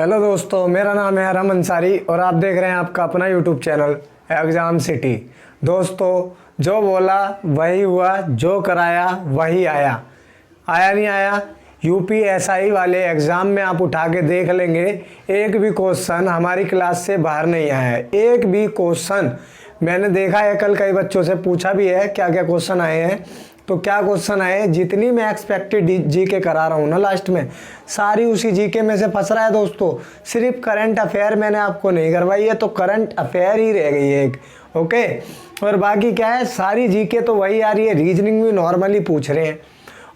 Hello दोस्तों, मेरा नाम है अरहम अंसारी और आप देख रहे हैं आपका अपना यूट्यूब चैनल एग्ज़ाम सिटी। दोस्तों, जो बोला वही हुआ, जो कराया वही आया। आया नहीं आया? यूपीएसआई वाले एग्ज़ाम में आप उठा के देख लेंगे, एक भी क्वेश्चन हमारी क्लास से बाहर नहीं आया है। एक भी क्वेश्चन मैंने देखा है, कल कई बच्चों से पूछा भी है क्या क्या क्वेश्चन आए हैं। तो क्या क्वेश्चन आए, जितनी मैं एक्सपेक्टेड जीके करा रहा हूँ ना लास्ट में, सारी उसी जीके में से फंस रहा है दोस्तों। सिर्फ करंट अफेयर मैंने आपको नहीं करवाई है, तो करंट अफेयर ही रह गई है एक। ओके, और बाकी क्या है, सारी जीके तो वही आ रही है, रीजनिंग भी नॉर्मली पूछ रहे हैं।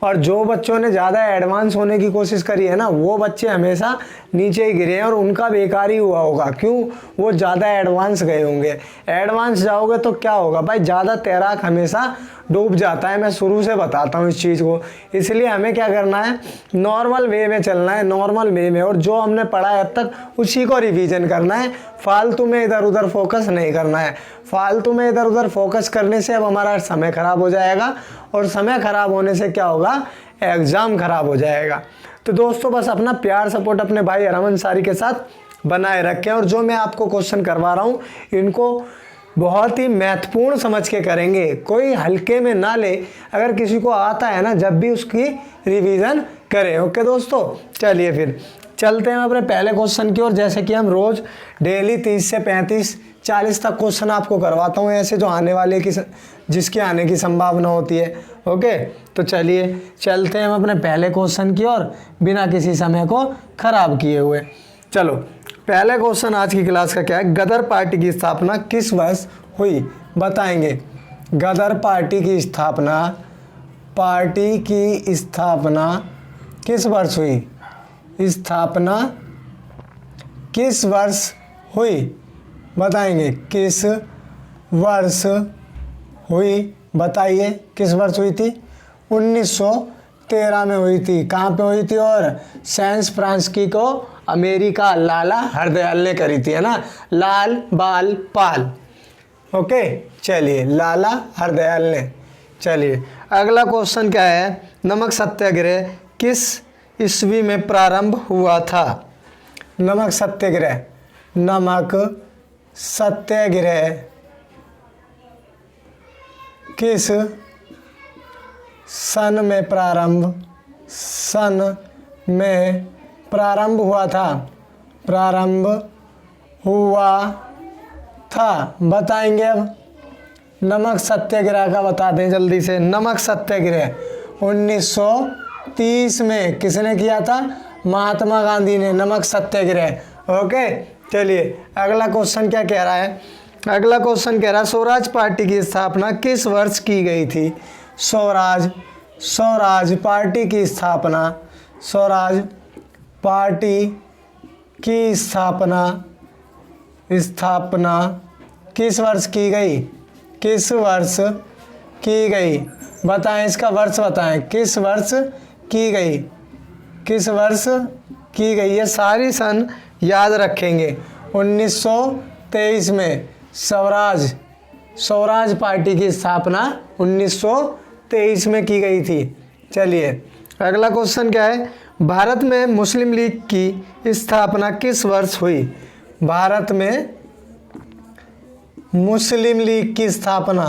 और जो बच्चों ने ज़्यादा एडवांस होने की कोशिश करी है ना, वो बच्चे हमेशा नीचे ही गिरे हैं और उनका बेकार ही हुआ होगा। क्यों? वो ज़्यादा एडवांस गए होंगे। एडवांस जाओगे तो क्या होगा भाई, ज़्यादा तैराक हमेशा डूब जाता है। मैं शुरू से बताता हूँ इस चीज़ को, इसलिए हमें क्या करना है, नॉर्मल वे में चलना है, नॉर्मल वे में, और जो हमने पढ़ा है अब तक उसी को रिवीजन करना है। फालतू में इधर उधर फोकस नहीं करना है। फालतू में इधर उधर फोकस करने से अब हमारा समय ख़राब हो जाएगा, और समय ख़राब होने से क्या होगा, एग्ज़ाम ख़राब हो जाएगा। तो दोस्तों, बस अपना प्यार सपोर्ट अपने भाई अरहम अंसारी के साथ बनाए रखें, और जो मैं आपको क्वेश्चन करवा रहा हूँ इनको बहुत ही महत्वपूर्ण समझ के करेंगे, कोई हल्के में ना ले। अगर किसी को आता है ना, जब भी उसकी रिवीजन करें। ओके दोस्तों, चलिए फिर चलते हैं अपने पहले क्वेश्चन की ओर। जैसे कि हम रोज़ डेली 30 से 35 40 तक क्वेश्चन आपको करवाता हूँ, ऐसे जो आने वाले की जिसके आने की संभावना होती है। ओके, तो चलिए चलते हैं हम अपने पहले क्वेश्चन की ओर, बिना किसी समय को खराब किए हुए। चलो, पहले क्वेश्चन आज की क्लास का क्या है, गदर पार्टी की स्थापना किस वर्ष हुई, बताएंगे। गदर पार्टी की स्थापना किस वर्ष हुई, स्थापना किस वर्ष हुई, बताएंगे। किस वर्ष हुई, बताइए किस वर्ष हुई थी। 1913 में हुई थी। कहाँ पे हुई थी? और सैन फ्रांसिस्को को अमेरिका लाला हरदयाल ने करी थी, है ना, लाल बाल पाल। ओके, चलिए, लाला हरदयाल ने। चलिए अगला क्वेश्चन क्या है, नमक सत्याग्रह किस ईस्वी में प्रारंभ हुआ था। नमक सत्याग्रह किस सन में प्रारंभ हुआ था, बताएंगे। अब नमक सत्याग्रह का बता दें जल्दी से। नमक सत्याग्रह 1930 में किसने किया था? महात्मा गांधी ने, नमक सत्याग्रह। ओके, चलिए अगला क्वेश्चन क्या कह रहा है। अगला क्वेश्चन कह रहा है, स्वराज पार्टी की स्थापना किस वर्ष की गई थी। स्वराज पार्टी की स्थापना किस वर्ष की गई, बताएं, इसका वर्ष बताएं। किस वर्ष की गई, ये सारी सन याद रखेंगे। 1923 में स्वराज पार्टी की स्थापना 1923 में की गई थी। चलिए अगला क्वेश्चन क्या है, भारत में मुस्लिम लीग की स्थापना किस वर्ष हुई। भारत में मुस्लिम लीग की स्थापना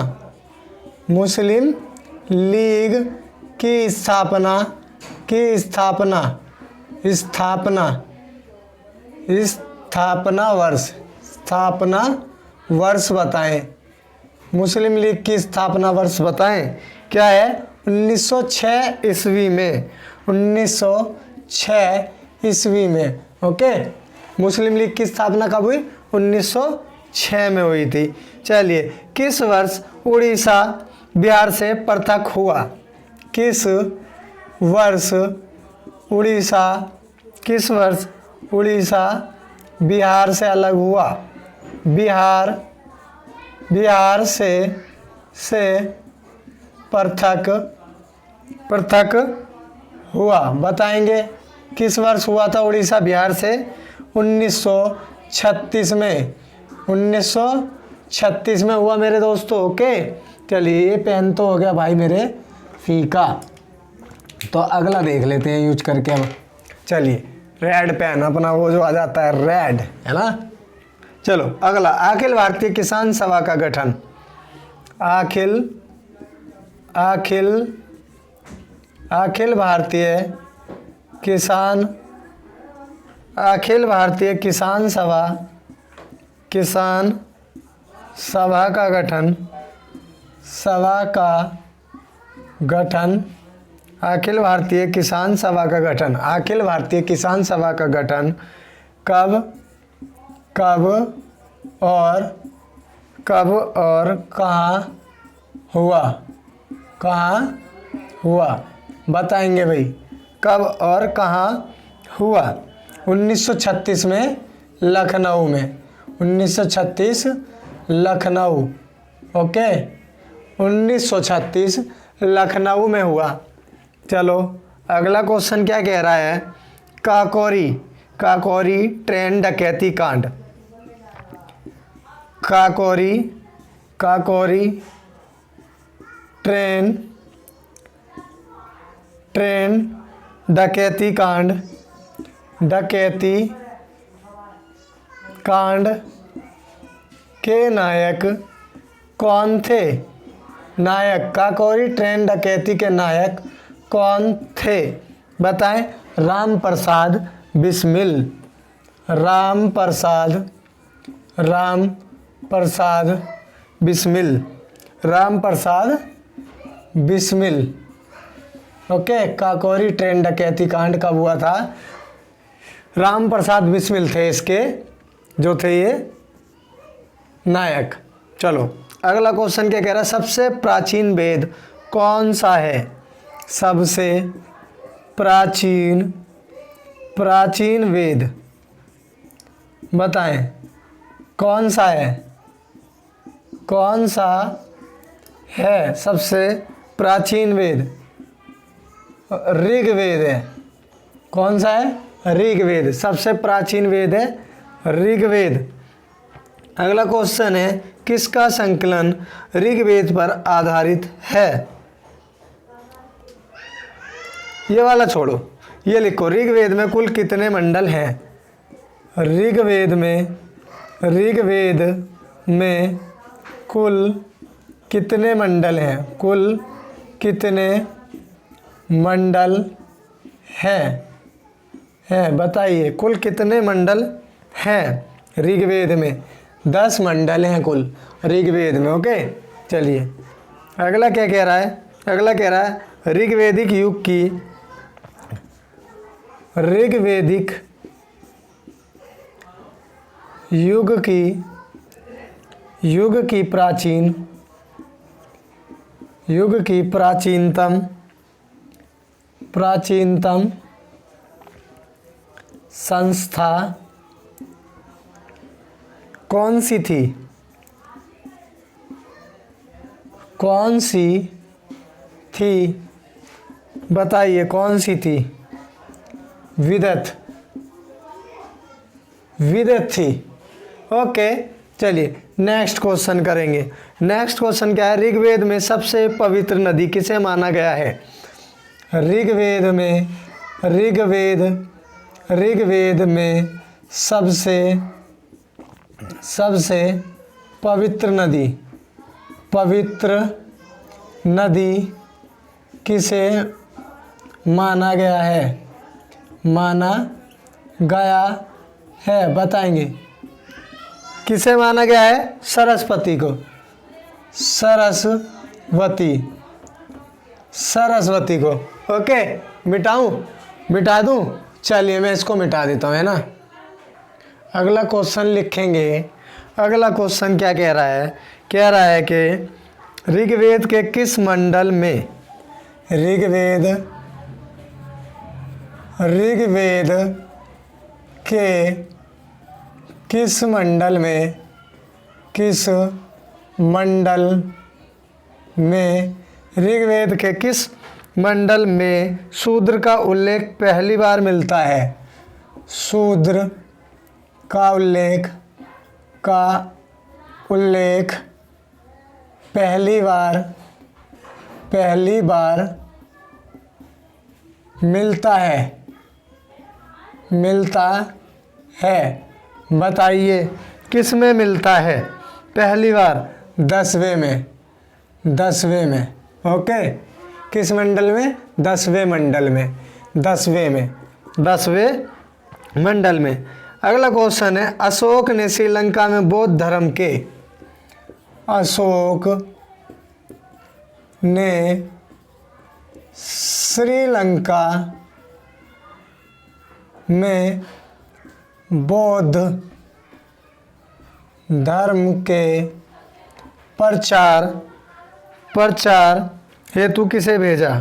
वर्ष बताएं। मुस्लिम लीग की स्थापना वर्ष बताएं, क्या है? 1906 ईस्वी में। 1906 ईस्वी में। ओके, मुस्लिम लीग की स्थापना कब हुई? 1906 में हुई थी। चलिए, किस वर्ष उड़ीसा बिहार से पृथक हुआ। किस वर्ष उड़ीसा बिहार से अलग हुआ। बिहार से पृथक हुआ, बताएंगे। किस वर्ष हुआ था उड़ीसा बिहार से? 1936 में। 1936 में हुआ मेरे दोस्तों। ओके, चलिए ये पेन तो हो गया भाई मेरे फीका, तो अगला देख लेते हैं यूज करके। अब चलिए रेड पेन अपना वो जो आ जाता है रेड, है ना। चलो अगला, अखिल भारतीय किसान सभा का गठन। अखिल भारतीय किसान सभा का गठन अखिल भारतीय किसान सभा का गठन कब और कहाँ हुआ बताएंगे भाई, कब और कहाँ हुआ। 1936 में लखनऊ में, 1936 लखनऊ, ओके 1936 लखनऊ में हुआ। चलो अगला क्वेश्चन क्या कह रहा है, काकोरी ट्रेन डकैती कांड। काकोरी ट्रेन डकैती कांड के नायक कौन थे। काकोरी ट्रेन डकैती के नायक कौन थे बताएं। राम प्रसाद बिस्मिल। ओके, काकोरी ट्रेन डकैती कांड कब हुआ था। राम प्रसाद बिस्मिल थे इसके जो थे ये नायक। चलो अगला क्वेश्चन क्या कह रहा है, सबसे प्राचीन वेद कौन सा है। सबसे प्राचीन वेद बताएं कौन सा है सबसे प्राचीन वेद। ऋग्वेद है। कौन सा है, ऋग्वेद। सबसे प्राचीन वेद है ऋग्वेद। अगला क्वेश्चन है, किसका संकलन ऋग्वेद पर आधारित है। ये वाला छोड़ो, ये लिखो, ऋग्वेद में कुल कितने मंडल हैं। ऋग्वेद में कुल कितने मंडल हैं। कुल कितने मंडल हैं बताइए, कुल कितने मंडल हैं ऋग्वेद में। 10 मंडल हैं कुल ऋग्वेद में। ओके चलिए अगला क्या कह रहा है, अगला कह रहा है ऋग्वेदिक युग की प्राचीनतम संस्था कौन सी थी। बताइए कौन सी थी। विदत थी। ओके चलिए नेक्स्ट क्वेश्चन करेंगे। नेक्स्ट क्वेश्चन क्या है, ऋग्वेद में सबसे पवित्र नदी किसे माना गया है। ऋग्वेद में सबसे पवित्र नदी किसे माना गया है बताएंगे। किसे माना गया है, सरस्वती को। सरस्वती को। ओके मिटा दूं। चलिए मैं इसको मिटा देता हूँ, है ना। अगला क्वेश्चन लिखेंगे। अगला क्वेश्चन क्या कह रहा है, कह रहा है कि ऋग्वेद के किस मंडल में ऋग्वेद के किस मंडल में ऋग्वेद के किस मंडल में शूद्र का उल्लेख पहली बार मिलता है। शूद्र का उल्लेख पहली बार मिलता है? बताइए किस में मिलता है? पहली बार 10वें में, 10वें में। ओके, किस मंडल में? 10वें मंडल में, 10वें में, 10वें मंडल में। अगला क्वेश्चन है, अशोक ने श्रीलंका में बौद्ध धर्म के, अशोक ने श्रीलंका में बौद्ध धर्म के प्रचार हेतु किसे भेजा?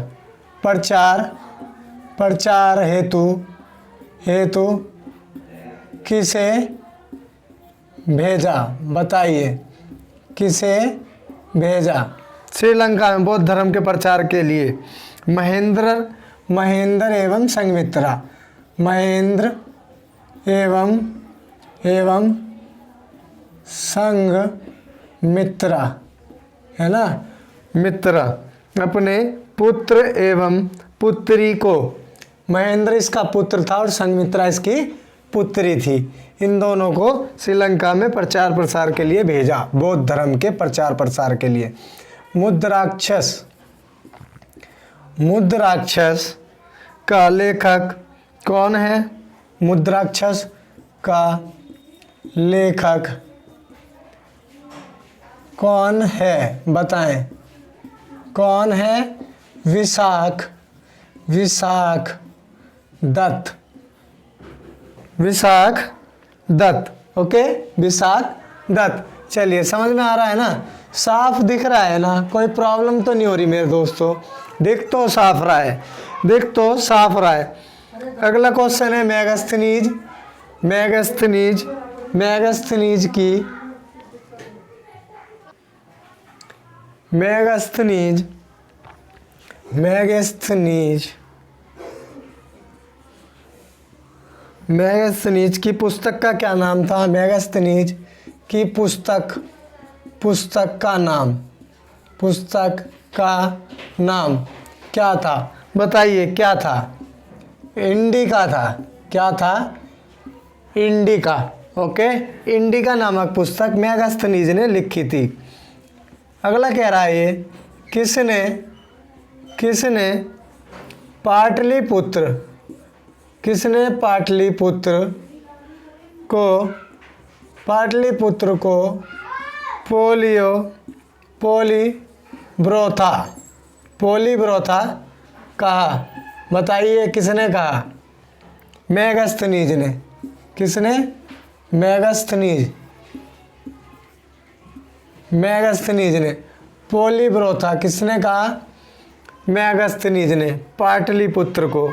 प्रचार हेतु किसे भेजा? बताइए किसे भेजा? श्रीलंका में बौद्ध धर्म के प्रचार के लिए महेंद्र एवं संघमित्रा, महेंद्र एवं संघमित्रा, है ना, मित्र अपने पुत्र एवं पुत्री को, महेंद्र इसका पुत्र था और संघमित्रा इसकी पुत्री थी, इन दोनों को श्रीलंका में प्रचार प्रसार के लिए भेजा, बौद्ध धर्म के प्रचार प्रसार के लिए। मुद्राक्षस का लेखक कौन है? मुद्राक्षस का लेखक कौन है? बताएं कौन है? विशाख दत्त। ओके, विशाख दत्त। चलिए, समझ में आ रहा है ना? साफ दिख रहा है ना? कोई प्रॉब्लम तो नहीं हो रही मेरे दोस्तों? दिख तो साफ रहा है, दिख तो साफ रहा है। अगला क्वेश्चन है मैगस्थनीज की पुस्तक का क्या नाम था? मैगस्थनीज की पुस्तक का नाम क्या था? बताइए क्या था? इंडिका था। क्या था? इंडिका। ओके, इंडिका नामक पुस्तक मैगस्थनीज ने लिखी थी। अगला कह रहा है, ये किसने पाटलिपुत्र को पोलीब्रोथा कहा? बताइए किसने कहा? मैगस्थनीज ने। किसने? मैगस्थनीज ने। पोलीब्रोथा किसने कहा? मैगस्थनीज ने पाटलिपुत्र को।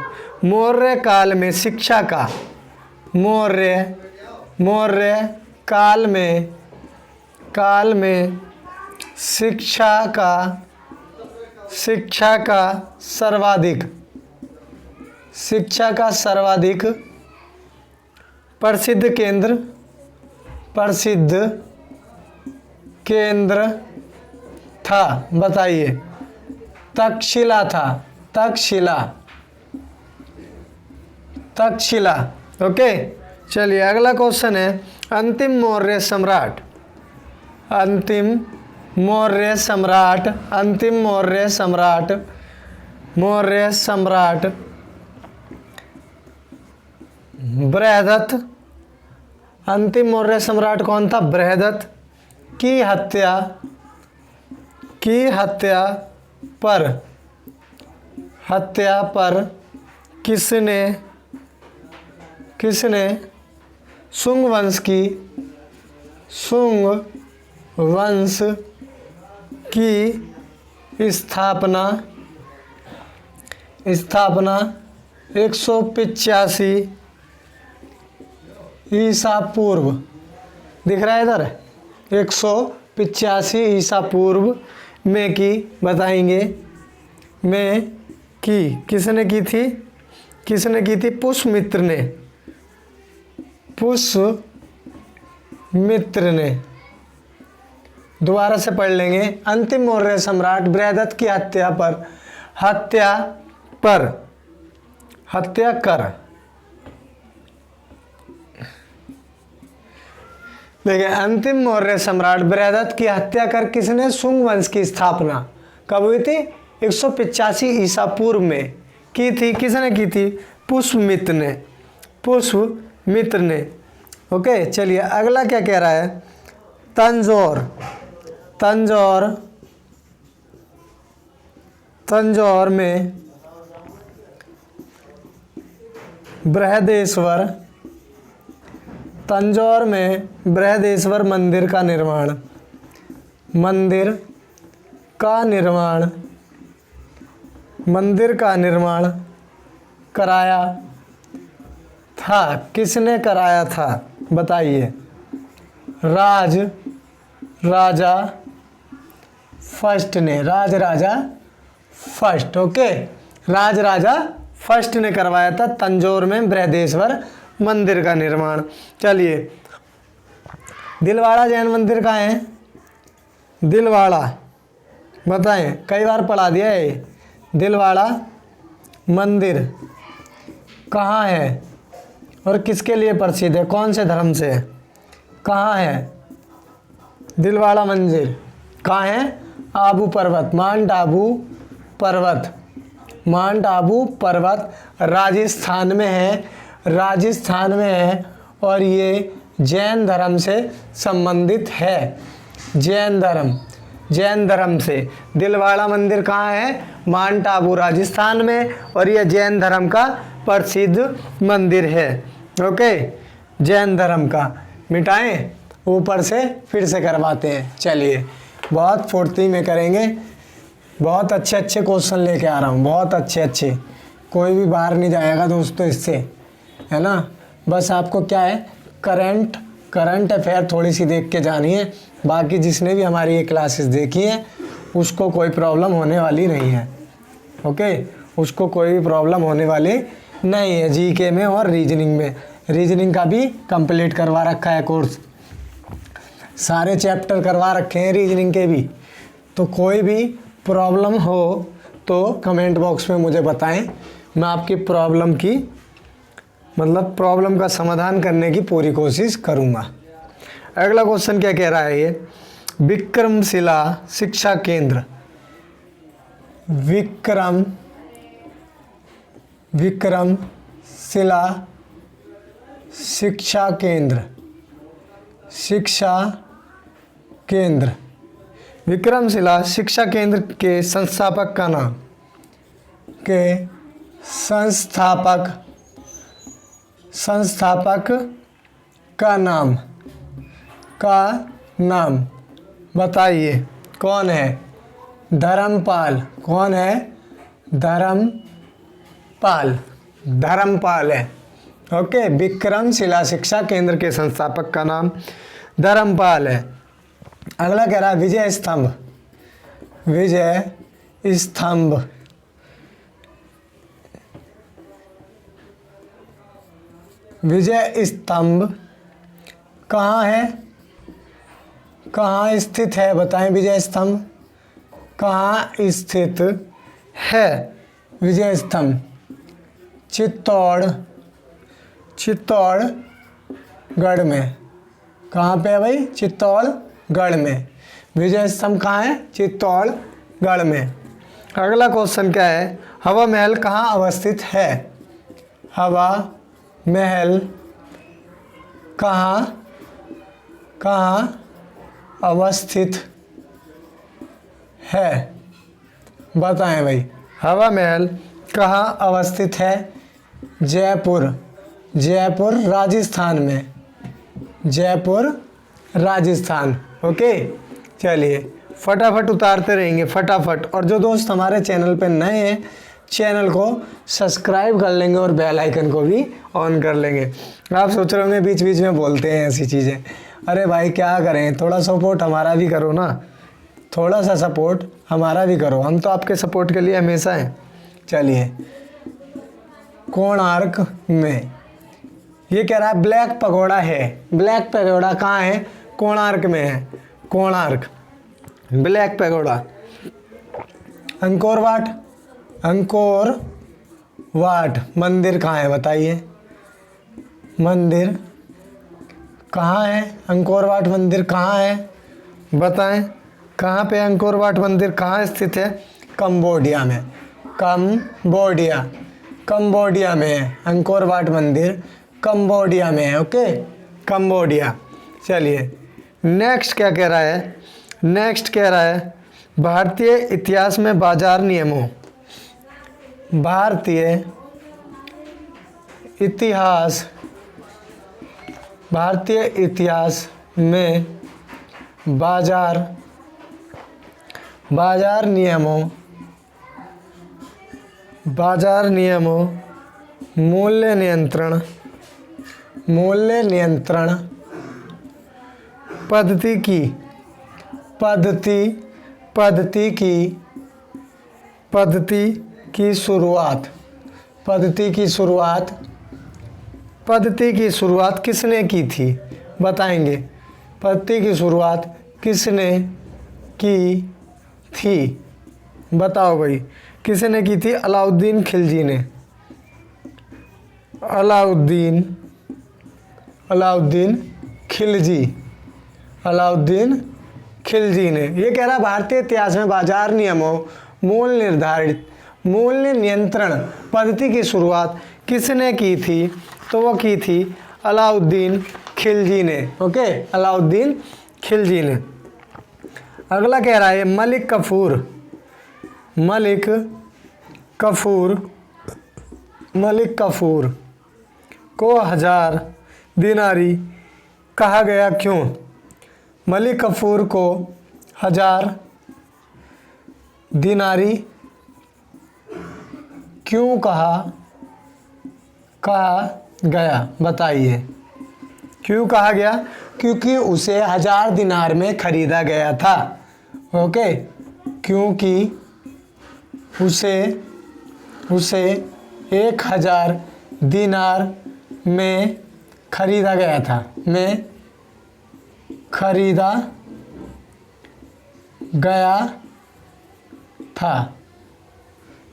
मौर्य काल में शिक्षा का शिक्षा का सर्वाधिक प्रसिद्ध केंद्र था? बताइए। तक्षशिला था। तक्षशिला। ओके, चलिए अगला क्वेश्चन है, अंतिम मौर्य सम्राट बृहदत्त। अंतिम मौर्य सम्राट कौन था? बृहदत्त की हत्या पर किसने शुंग वंश की स्थापना 185 ईसा पूर्व, दिख रहा है इधर, 185 ईसा पूर्व में की? बताएंगे में की। किसने की थी? पुष्यमित्र ने। दोबारा से पढ़ लेंगे। अंतिम मौर्य सम्राट बृहदत्त की हत्या देखिए, अंतिम मौर्य सम्राट बृहदत्त की हत्या कर किसने शुंग वंश की स्थापना कब हुई थी? 185 ईसा पूर्व में की थी। किसने की थी? पुष्यमित्र ने। पुष्यमित्र ने। ओके, चलिए अगला क्या कह रहा है? तंजौर। तंजौर, तंजौर में बृहदेश्वर, तंजौर में बृहदेश्वर मंदिर का निर्माण, मंदिर का निर्माण, मंदिर का निर्माण कराया था। किसने कराया था बताइए? राजा फर्स्ट ने। राजा फर्स्ट। ओके, राजा फर्स्ट ने करवाया था तंजौर में बृहदेश्वर मंदिर का निर्माण। चलिए, दिलवाड़ा जैन मंदिर कहाँ है? दिलवाड़ा बताएं, कई बार पढ़ा दिया है। दिलवाड़ा मंदिर कहाँ है और किसके लिए प्रसिद्ध है? कौन से धर्म से? कहाँ है दिलवाड़ा मंदिर? कहाँ है? आबू पर्वत, माउंट आबू पर्वत, माउंट आबू पर्वत राजस्थान में है। राजस्थान में है और ये जैन धर्म से संबंधित है। जैन धर्म से। दिलवाड़ा मंदिर कहाँ है? माउंट आबू राजस्थान में, और यह जैन धर्म का प्रसिद्ध मंदिर है। ओके, जैन धर्म का। मिटाएं, ऊपर से फिर से करवाते हैं। चलिए, बहुत फुर्ती में करेंगे। बहुत अच्छे क्वेश्चन लेके आ रहा हूँ, बहुत अच्छे। कोई भी बाहर नहीं जाएगा दोस्तों इससे, है ना। बस आपको क्या है, करंट अफेयर थोड़ी सी देख के जानी है। बाकी जिसने भी हमारी ये क्लासेस देखी हैं उसको कोई प्रॉब्लम होने वाली नहीं है। ओके, उसको कोई भी प्रॉब्लम होने वाली नहीं है। जीके में और रीजनिंग में, रीजनिंग का भी कंप्लीट करवा रखा है कोर्स, सारे चैप्टर करवा रखे हैं रीजनिंग के भी। तो कोई भी प्रॉब्लम हो तो कमेंट बॉक्स में मुझे बताएं, मैं आपकी प्रॉब्लम की मतलब प्रॉब्लम का समाधान करने की पूरी कोशिश करूंगा। अगला क्वेश्चन क्या कह रहा है? ये विक्रमशिला शिक्षा केंद्र, विक्रमशिला शिक्षा केंद्र, विक्रमशिला शिक्षा केंद्र के संस्थापक का नाम, संस्थापक का नाम बताइए। कौन है? धर्मपाल। कौन है? धर्मपाल है। ओके, विक्रमशिला शिक्षा केंद्र के संस्थापक का नाम धर्मपाल है। अगला कह रहा है विजय स्तंभ, विजय स्तंभ कहाँ है? कहाँ स्थित है बताएं? विजय स्तंभ कहाँ स्थित है? विजय स्तंभ चित्तौड़गढ़ में। कहाँ पे है भाई? चित्तौड़गढ़ में। विजय स्तंभ कहाँ है? चित्तौड़गढ़ में। अगला क्वेश्चन क्या है? हवा महल कहाँ अवस्थित है? हवा महल कहाँ अवस्थित है बताएं भाई। हवा महल कहाँ अवस्थित है? जयपुर राजस्थान में। जयपुर राजस्थान। ओके, चलिए फटाफट उतारते रहेंगे फटाफट। और जो दोस्त हमारे चैनल पे नए हैं, चैनल को सब्सक्राइब कर लेंगे और बेल आइकन को भी ऑन कर लेंगे। आप सोच रहे होंगे बीच बीच में बोलते हैं ऐसी चीज़ें। अरे भाई क्या करें, थोड़ा सपोर्ट हमारा भी करो ना, थोड़ा सा सपोर्ट हमारा भी करो। हम तो आपके सपोर्ट के लिए हमेशा हैं। चलिए, कोणार्क में ये कह रहा है ब्लैक पगोड़ा है। ब्लैक पगोड़ा कहाँ है? कोणार्क में है। Konark, black pagoda. Angkor Wat मंदिर कहाँ है बताइए? मंदिर कहाँ है अंकोर वाट मंदिर, कहाँ है बताएं, कहाँ पे अंकोर वाट मंदिर कहाँ स्थित है? कंबोडिया में, कंबोडिया में है अंकोर वाट मंदिर, कंबोडिया में है। Okay, Cambodia. चलिए नेक्स्ट क्या कह रहा है? नेक्स्ट कह रहा है भारतीय इतिहास में बाजार नियमों, भारतीय इतिहास में बाजार नियमों मूल्य नियंत्रण पद्धति की शुरुआत किसने की थी? बताएंगे पद्धति की शुरुआत किसने की थी? बताओ भाई, किसने की थी? अलाउद्दीन खिलजी ने। अलाउद्दीन खिलजी ने। ये कह रहा भारतीय इतिहास में बाजार नियमों मूल्य नियंत्रण पद्धति की शुरुआत किसने की थी? तो वो की थी अलाउद्दीन खिलजी ने। ओके, अलाउद्दीन खिलजी ने। अगला कह रहा है मलिक कफूर को 1000 दिनारी कहा गया क्यों? मलिक कफूर को 1000 दिनारी क्यों कहा गया? बताइए क्यों कहा गया? क्योंकि उसे 1000 दिनार में खरीदा गया था। ओके, क्योंकि उसे 1000 दिनार में खरीदा गया था।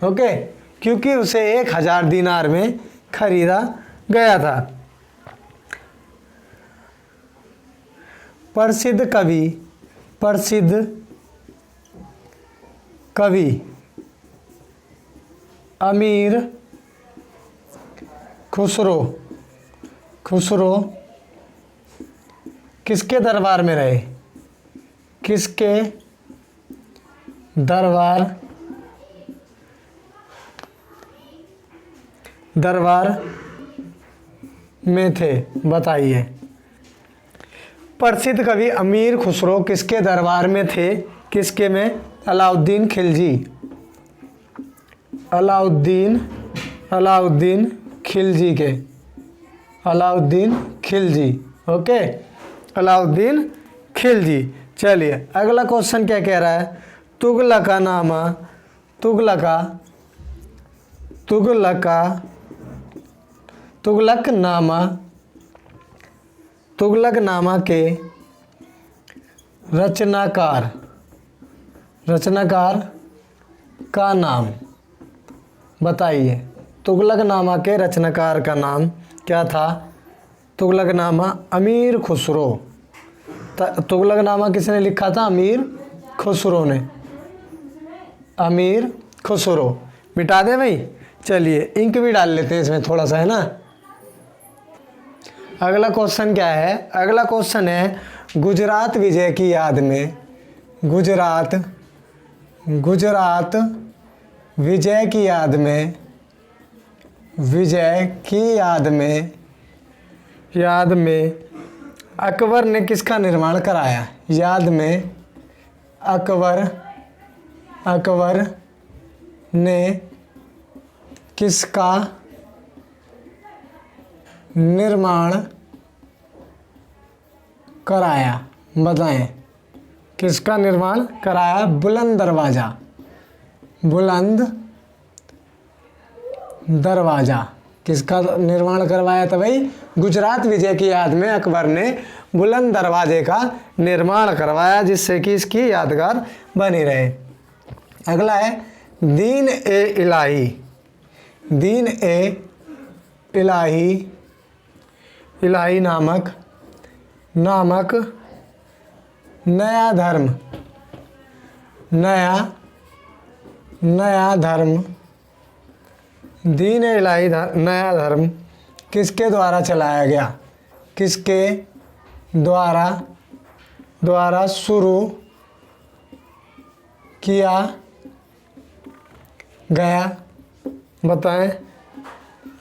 ओके, क्योंकि उसे 1000 दिनार में खरीदा गया था। प्रसिद्ध कवि अमीर खुसरो किसके दरबार में रहे? किसके दरबार में थे? बताइए। प्रसिद्ध कवि अमीर खुसरो किसके दरबार में थे? किसके में? अलाउद्दीन खिलजी के। अलाउद्दीन खिलजी। ओके, अलाउद्दीन खिलजी। चलिए अगला क्वेश्चन क्या कह रहा है? तुगलकनामा के रचनाकार का नाम बताइए। तुगलकनामा के रचनाकार का नाम क्या था? तुगलकनामा अमीर खुसरो। तुगलकनामा किसने लिखा था? अमीर खुसरो ने। अमीर खुसरो। मिटा दे भाई। चलिए इंक भी डाल लेते हैं इसमें थोड़ा सा, है ना। अगला क्वेश्चन क्या है? अगला क्वेश्चन है गुजरात विजय की याद में, गुजरात विजय की याद में अकबर ने किसका निर्माण कराया? याद में अकबर ने किसका निर्माण कराया? बताएं किसका निर्माण कराया? बुलंद दरवाजा किसका निर्माण करवाया था भाई? गुजरात विजय की याद में अकबर ने बुलंद दरवाजे का निर्माण करवाया, जिससे कि इसकी यादगार बनी रहे। अगला है दीन ए इलाही नामक नामक नया धर्म, नया धर्म, दीन इलाही नया धर्म किसके द्वारा चलाया गया? किसके द्वारा शुरू किया गया? बताएं।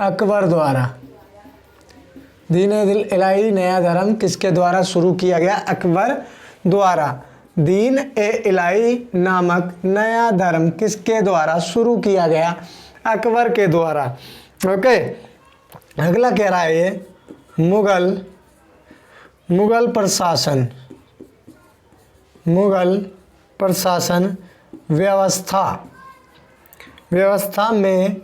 अकबर द्वारा। दीन इलाही नया धर्म किसके द्वारा शुरू किया गया? अकबर द्वारा। दीन ए इलाही नामक नया धर्म किसके द्वारा शुरू किया गया? अकबर के द्वारा। ओके, अगला कह रहा है ये मुगल प्रशासन व्यवस्था में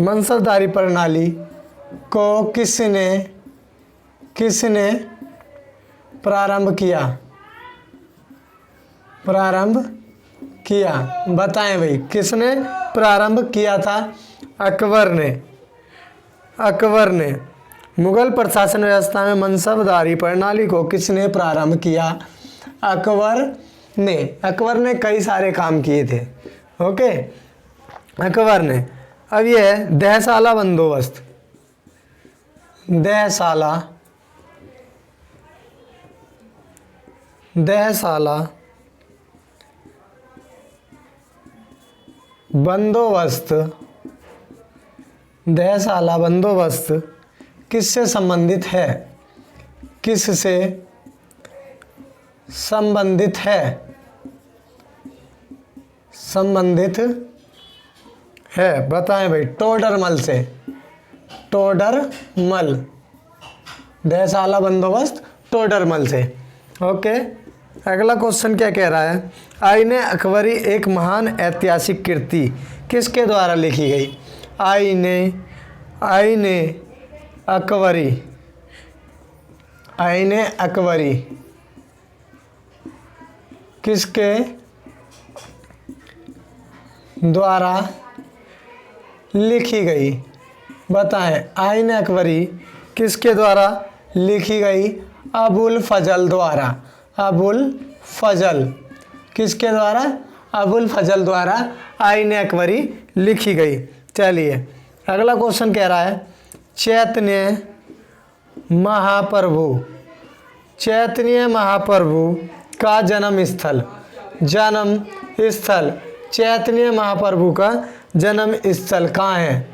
मनसबदारी प्रणाली को किसने प्रारंभ किया? बताएं भाई, किसने प्रारंभ किया था? अकबर ने। मुगल प्रशासन व्यवस्था में मनसबदारी प्रणाली को किसने प्रारंभ किया? अकबर ने कई सारे काम किए थे। ओके, अकबर ने। अब ये है देहशाला बंदोबस्त। देहशाला बंदोबस्त किससे संबंधित है? किससे संबंधित है? बताएं भाई। टोडरमल से। टोडरमल। देहशाला बंदोबस्त टोडरमल से। ओके, अगला क्वेश्चन क्या कह रहा है? आईने अकबरी एक महान ऐतिहासिक कृति किसके द्वारा लिखी गई? आईने अकबरी किसके द्वारा लिखी गई? बताएं। आईने अकबरी किसके द्वारा लिखी गई? अबुल फजल द्वारा। किसके द्वारा? अबुल फजल द्वारा आईने अकबरी लिखी गई। चलिए, अगला क्वेश्चन कह रहा है चैतन्य महाप्रभु का जन्म स्थल। चैतन्य महाप्रभु का जन्म स्थल कहाँ है?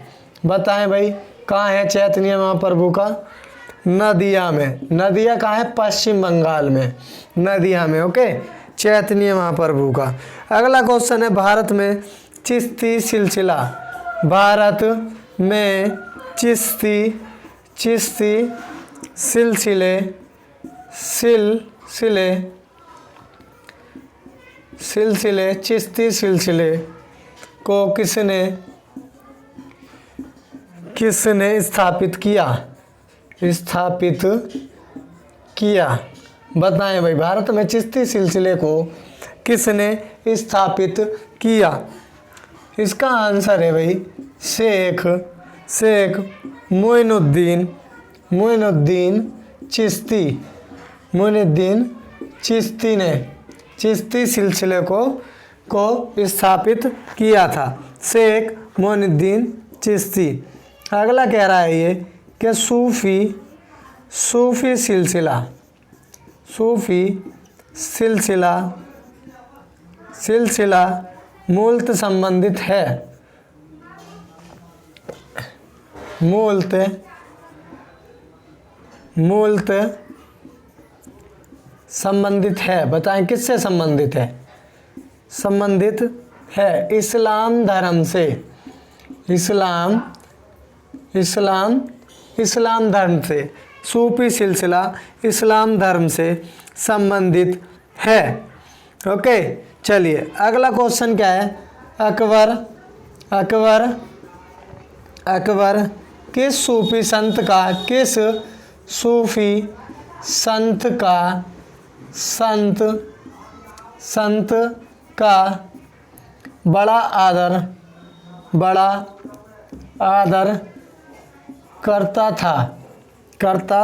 बताएं भाई, कहाँ है चैतन्य महाप्रभु का? नदिया में। नदिया कहाँ है? पश्चिम बंगाल में, नदिया में। ओके, चैतन्य महाप्रभु का। अगला क्वेश्चन है भारत में चिश्ती सिलसिला चिश्ती सिलसिले को किसने स्थापित किया? बताएं भाई, भारत में चिश्ती सिलसिले को किसने स्थापित किया? इसका आंसर है भाई शेख मोइनुद्दीन चिश्ती ने चिश्ती सिलसिले को स्थापित किया था। शेख मोइनुद्दीन चिश्ती। अगला कह रहा है ये कि सूफी सिलसिला मूलत संबंधित है। मूलत संबंधित है। बताएं किससे संबंधित है? संबंधित है इस्लाम धर्म से। इस्लाम धर्म से। सूफी सिलसिला इस्लाम धर्म से संबंधित है। ओके, चलिए अगला क्वेश्चन क्या है? अकबर किस सूफी संत का बड़ा आदर करता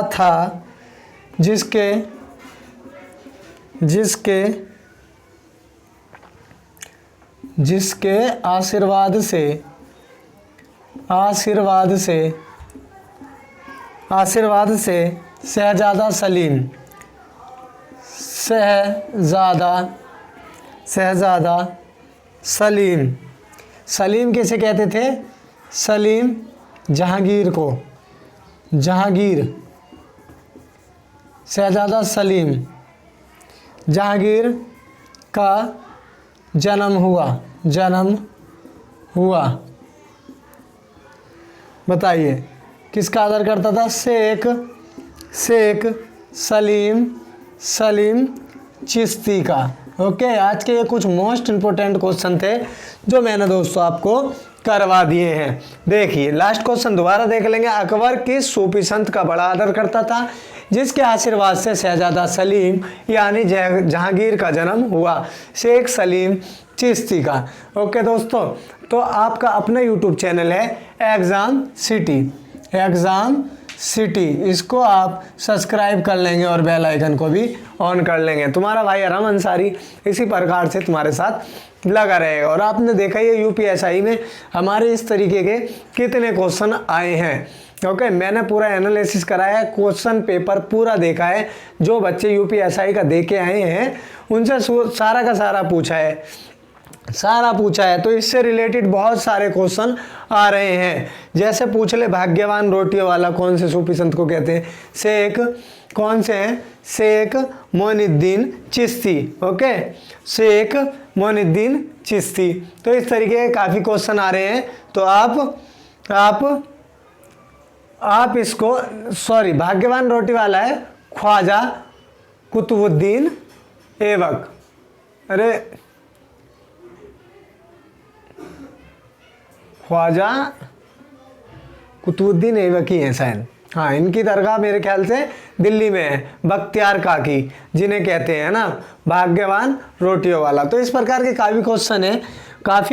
था जिसके आशीर्वाद से शहजादा सलीम किसे कहते थे? सलीम जहांगीर को, शहजादा सलीम जहांगीर का जन्म हुआ। बताइए किसका आदर करता था? शेख सलीम चिश्ती का। ओके, आज के ये कुछ मोस्ट इंपोर्टेंट क्वेश्चन थे जो मैंने दोस्तों आपको करवा दिए हैं। देखिए लास्ट क्वेश्चन दोबारा देख लेंगे। अकबर किस सूफी संत का बड़ा आदर करता था जिसके आशीर्वाद से शहजादा सलीम यानी जहांगीर का जन्म हुआ? शेख सलीम चिश्ती का। ओके दोस्तों, तो आपका अपना यूट्यूब चैनल है एग्जाम सिटी, इसको आप सब्सक्राइब कर लेंगे और बेल आइकन को भी ऑन कर लेंगे। तुम्हारा भाई अरहम अंसारी इसी प्रकार से तुम्हारे साथ लगा रहेगा। और आपने देखा ये यूपीएसआई में हमारे इस तरीके के कितने क्वेश्चन आए हैं। ओके, मैंने पूरा एनालिसिस कराया है, क्वेश्चन पेपर पूरा देखा है। जो बच्चे यूपीएसआई का दे के आए हैं उनसे सारा का सारा पूछा है। तो इससे रिलेटेड बहुत सारे क्वेश्चन आ रहे हैं। जैसे पूछ ले भाग्यवान रोटियों वाला कौन से सूफी संत को कहते हैं? कौन से हैं? शेख मोइनुद्दीन चिश्ती। ओके, शेख मोइनुद्दीन चिश्ती। तो इस तरीके के काफ़ी क्वेश्चन आ रहे हैं। तो आप इसको भाग्यवान रोटी वाला है ख्वाजा कुतुबुद्दीन ऐबक। अरे ख्वाजा कुतुबुद्दीन ऐबक ही हैं शायद। हाँ, इनकी दरगाह मेरे ख्याल से दिल्ली में है, बख्तियार काकी जिन्हें कहते हैं ना भाग्यवान रोटियों वाला। तो इस प्रकार के काफ़ी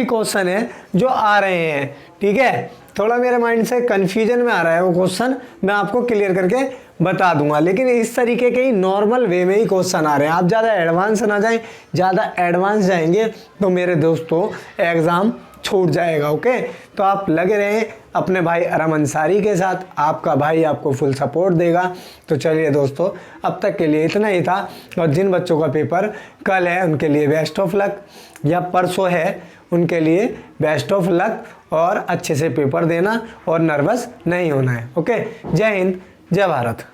क्वेश्चन है जो आ रहे हैं। ठीक है, थोड़ा मेरे माइंड से कन्फ्यूजन में आ रहा है वो क्वेश्चन, मैं आपको क्लियर करके बता दूंगा। लेकिन इस तरीके के ही नॉर्मल वे में ही क्वेश्चन आ रहे हैं। आप ज़्यादा एडवांस ना जाएं, ज़्यादा एडवांस जाएंगे तो मेरे दोस्तों एग्ज़ाम छूट जाएगा। ओके, तो आप लगे रहें अपने भाई अरहम अंसारी के साथ, आपका भाई आपको फुल सपोर्ट देगा। तो चलिए दोस्तों, अब तक के लिए इतना ही था। और जिन बच्चों का पेपर कल है उनके लिए बेस्ट ऑफ लक, या परसों है उनके लिए बेस्ट ऑफ लक, और अच्छे से पेपर देना और नर्वस नहीं होना है। ओके, जय हिंद, जय भारत।